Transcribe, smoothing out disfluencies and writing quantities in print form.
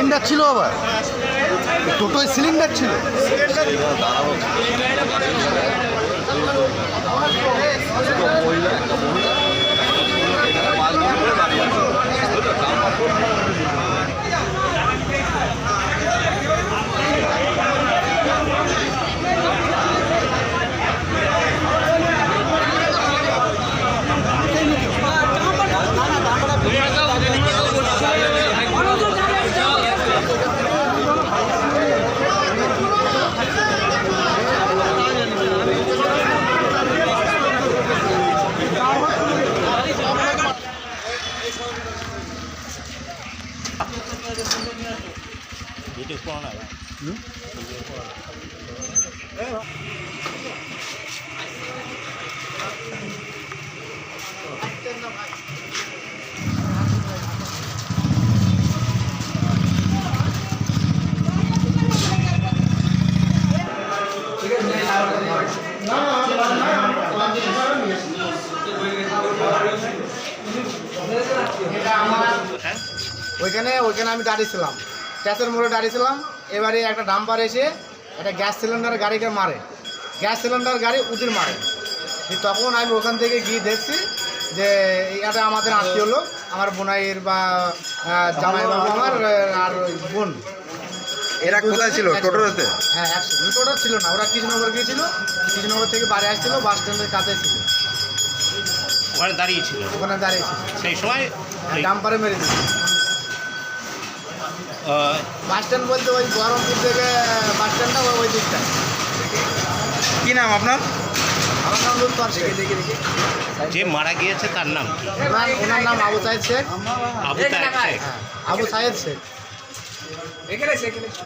Cylinder ছিল আবার, টোটোয় cylinder ছিল। ওইখানে আমি দাঁড়িয়েছিলাম, ট্যাচের মোড়ে দাঁড়িয়েছিলাম। এবারে একটা ডাম্পার এসে একটা গ্যাস সিলিন্ডার গাড়িকে মারে, গ্যাস সিলিন্ডার গাড়ি উদির মারে। তখন আমি ওখান থেকে গিয়ে দেখছি যে এটা আমাদের আত্মীয় লোক, আমার বোনাইয়ের বা জামাইবাবু আমার আর বোন। এরা কোথায় ছিল? টোটোতে? হ্যাঁ, একসাথে। টোটো ছিল না, ওরা কৃষ্ণনগর গিয়েছিল, কৃষ্ণনগর থেকে বাড়ি আসছিল, বাস স্ট্যান্ডের কাছে ছিল, ওখানে দাঁড়িয়েছিল। ওখানে দাঁড়িয়েছিল, সেই সময় ডাম্পারে মেরে দিয়েছিল। বাস স্ট্যান্ড বলতে ওই বহরমপুর থেকে বাস স্ট্যান্ডটা ওই দিকটা। কি নাম আপনার? আমার নাম লুৎফর শেখ। যে মারা গিয়েছে তার নাম কি? ওনার নাম আবু সাইদ শেখ। আবু সাইদ শেখ। আবু সাইদ শেখ।